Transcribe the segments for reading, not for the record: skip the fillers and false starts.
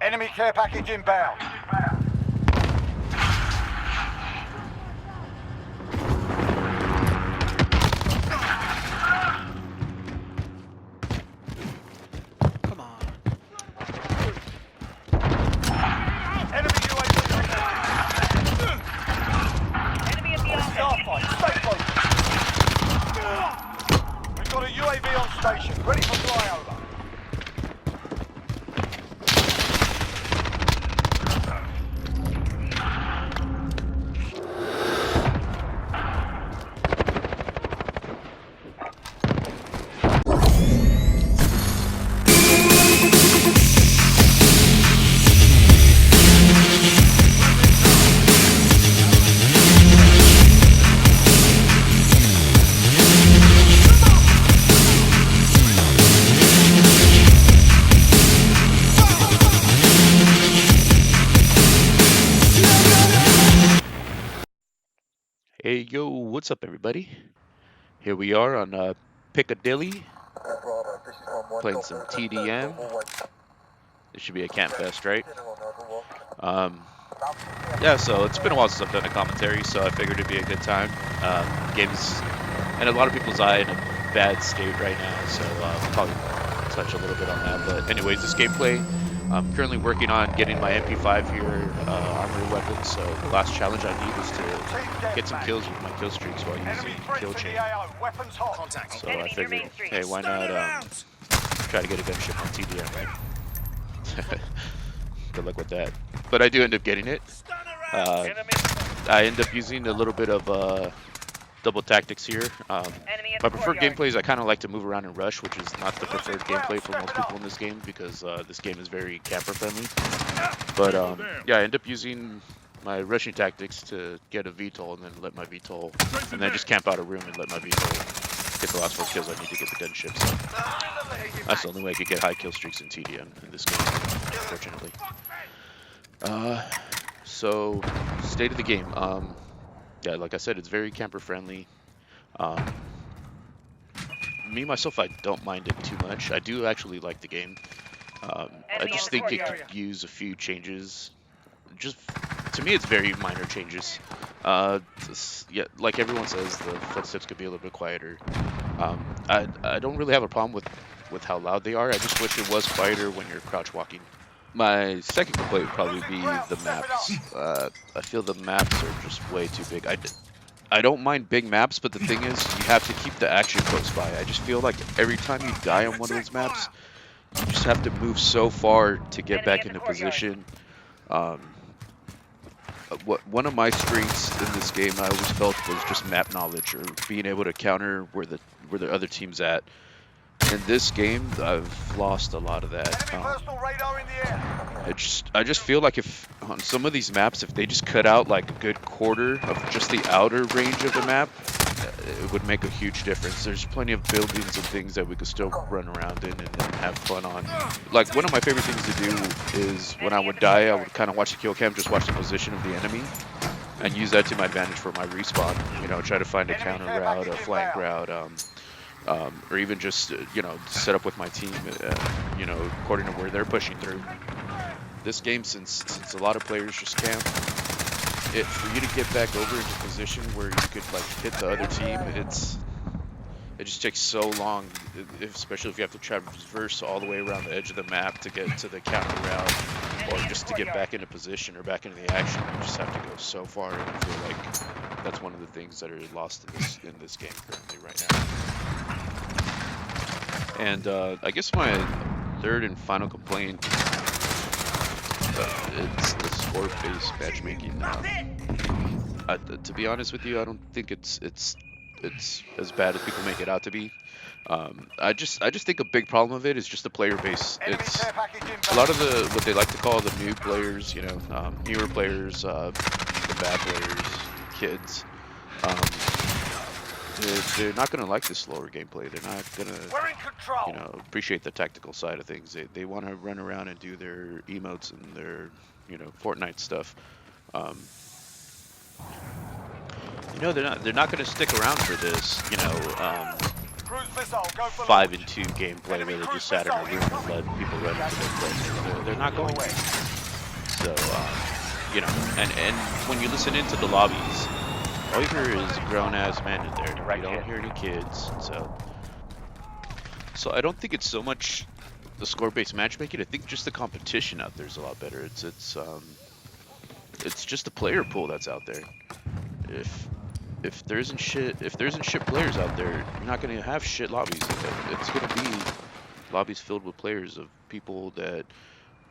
Enemy care package inbound. Come on. Enemy UAV on Enemy at the Starfight, stay focused. We've got a UAV on station, ready for flyover. Hey yo, what's up everybody? Here we are on Piccadilly, playing some TDM. This should be a camp fest, right? Yeah, so it's been a while since I've done a commentary, so I figured it'd be a good time. Game's in a lot of people's eye in a bad state right now, so we'll probably touch a little bit on that. But anyways, this gameplay, I'm currently working on getting my MP5 here, armory weapon, so the last challenge I need is to get some kills with my kill streaks while using kill chain. So I figured, hey, why not try to get a gunship on TDM, right? Good luck with that. But I do end up getting it. I end up using a little bit of double tactics here. My preferred gameplay is I kind of like to move around and rush, which is not the preferred gameplay for most people in this game because this game is very camper friendly. But yeah, I end up using my rushing tactics to get a VTOL and then let my VTOL, and then just camp out a room and let my VTOL get the last 4 kills I need to get the gunship. So that's the only way I could get high kill streaks in TDM in this game, unfortunately. So state of the game. Yeah, like I said, it's very camper friendly. Me myself, I don't mind it too much. I do actually like the game. I just think it could use a few changes. Just to me, it's very minor changes. Yeah, like everyone says, the footsteps could be a little bit quieter. I don't really have a problem with how loud they are. I just wish it was quieter when you're crouch walking. My second complaint would probably be the maps. I feel the maps are just way too big. I don't mind big maps, but the thing is, you have to keep the action close by. I just feel like every time you die on one of those maps, you just have to move so far to get back into position. One of my strengths in this game, I always felt, was just map knowledge, or being able to counter where the other team's at. In this game, I've lost a lot of that. I just feel like if on some of these maps, if they just cut out like a good quarter of just the outer range of the map, it would make a huge difference. There's plenty of buildings and things that we could still run around in and have fun on. Like, one of my favorite things to do is when I would die, I would kind of watch the kill cam, just watch the position of the enemy, and use that to my advantage for my respawn. You know, try to find a counter route, a flank route, or even just, you know, set up with my team, you know, according to where they're pushing through. This game, since a lot of players just camp, for you to get back over into position where you could like hit the other team, it just takes so long, especially if you have to traverse all the way around the edge of the map to get to the counter route, or just to get back into position or back into the action. You just have to go so far, and I feel like that's one of the things that are lost in this game currently right now. And I guess my third and final complaint, it's the score-based matchmaking. To be honest with you, I don't think it's as bad as people make it out to be. I just think a big problem of it is just the player base. It's a lot of what they like to call the new players, you know, newer players, the bad players, kids. They're not going to like the slower gameplay. They're not going to, you know, appreciate the tactical side of things. They want to run around and do their emotes and their, you know, Fortnite stuff. You know, they're not going to stick around for this, you know, 5-2 gameplay where they just sat in a room and let people run into their place. They're not going to. So, you know, and when you listen into the lobbies, all you hear is grown-ass men in there. You don't hear any kids. So I don't think it's so much the score-based matchmaking. I think just the competition out there is a lot better. It's just the player pool that's out there. If there isn't shit players out there, you're not gonna have shit lobbies. It's gonna be lobbies filled with players of people that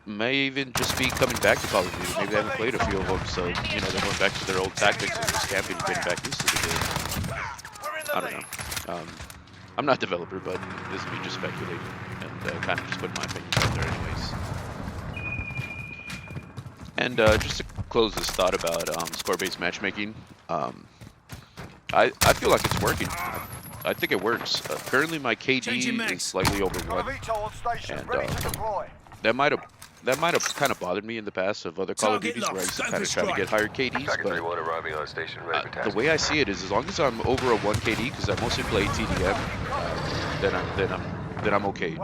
may even just be coming back to Call of Duty. Maybe they haven't played a few of them, so you know they're going back to their old tactics and just camping and getting back used to the game. I don't know. I'm not a developer, but this is me just speculating and kind of just putting my opinions out there, anyways. And just to close this thought about score-based matchmaking, I feel like it's working. I think it works. Currently, my KD is slightly over 1, and that might have kind of bothered me in the past of other Call of Duties where I used to kind of try to get higher KDs. But the way I see it is, as long as I'm over a 1 KD, because I mostly play TDM, then I'm okay.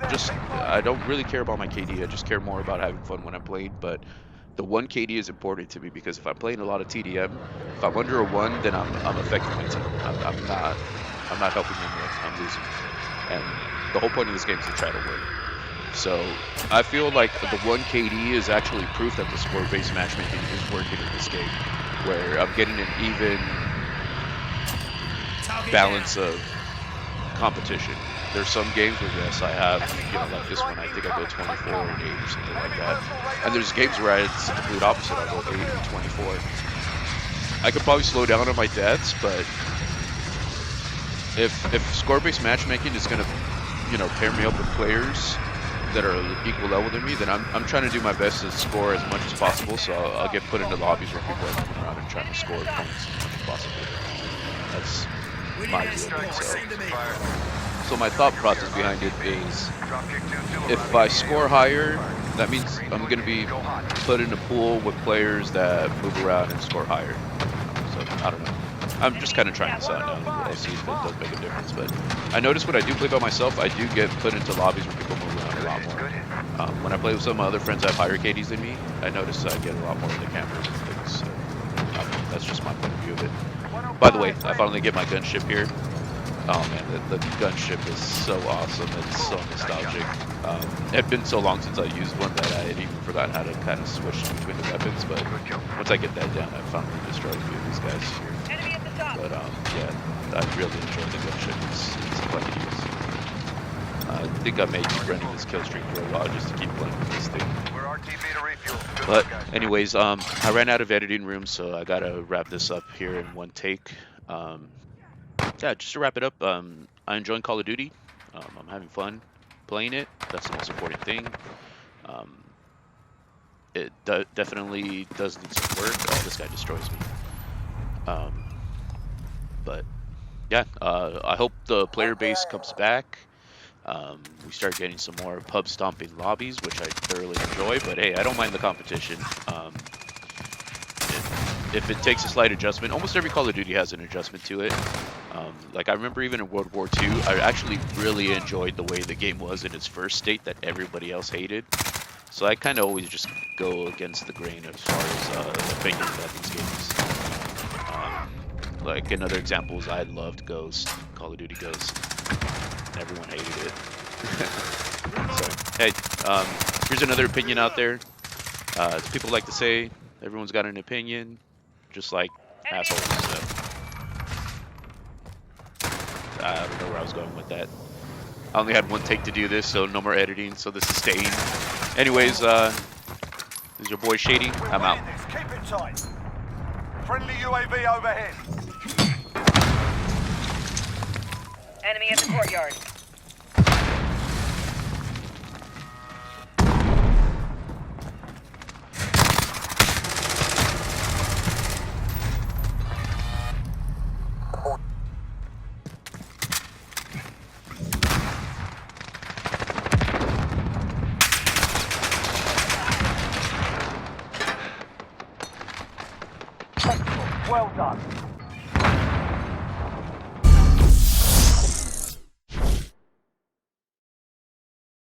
Just I don't really care about my KD. I just care more about having fun when I'm playing. But the 1 KD is important to me because if I'm playing a lot of TDM, if I'm under a 1, then I'm affecting my team. I'm not helping them win. I'm losing. And the whole point of this game is to try to win. So I feel like the 1 KD is actually proof that the score-based matchmaking is working in this game, where I'm getting an even balance of competition. There's some games where, yes, I have, you know, like this one, I think I go 24 and 8 or something like that. And there's games where it's the complete opposite. I go 8 and 24. I could probably slow down on my deaths, but if score-based matchmaking is going to, you know, pair me up with players that are equal level to me, then I'm trying to do my best to score as much as possible. So I'll get put into lobbies where people are coming around and trying to score points as much as possible. That's my view. So my thought process behind it is, if I score higher, that means I'm going to be put in a pool with players that move around and score higher. So I don't know. I'm just kind of trying this out now. I'll see if it does make a difference. But I notice when I do play by myself, I do get put into lobbies where people move around a lot more. When I play with some of my other friends that have higher KDs than me, I notice I get a lot more of the campers and things. So that's just my point of view of it. By the way, I finally get my gunship here. Oh man, the gunship is so awesome. It's so nostalgic. It had been so long since I used one that I had even forgotten how to kind of switch between the weapons. But once I get that down, I finally destroyed a few of these guys here. But yeah, I really enjoy the gunship. It's fun to use. I think I may keep running this kill streak for a while just to keep playing with this thing. But anyways, I ran out of editing room, so I gotta wrap this up here in one take. Yeah, just to wrap it up, I'm enjoying Call of Duty. I'm having fun playing it. That's the most important thing. It definitely does need some work. Oh, this guy destroys me. But yeah, I hope the player base comes back. We start getting some more pub stomping lobbies, which I thoroughly enjoy. But hey, I don't mind the competition. If it takes a slight adjustment, almost every Call of Duty has an adjustment to it. Like I remember even in World War II, I actually really enjoyed the way the game was in its first state that everybody else hated. So I kind of always just go against the grain as far as opinions about these games. Like another example is I loved Ghost, Call of Duty Ghost. Everyone hated it. So hey, here's another opinion out there. As people like to say, everyone's got an opinion, just like assholes. So. I don't know where I was going with that. I only had one take to do this, so no more editing, so this is staying. Anyways, this is your boy Shady. I'm out. Keep it tight. Friendly UAV overhead. Enemy in the courtyard. Well done.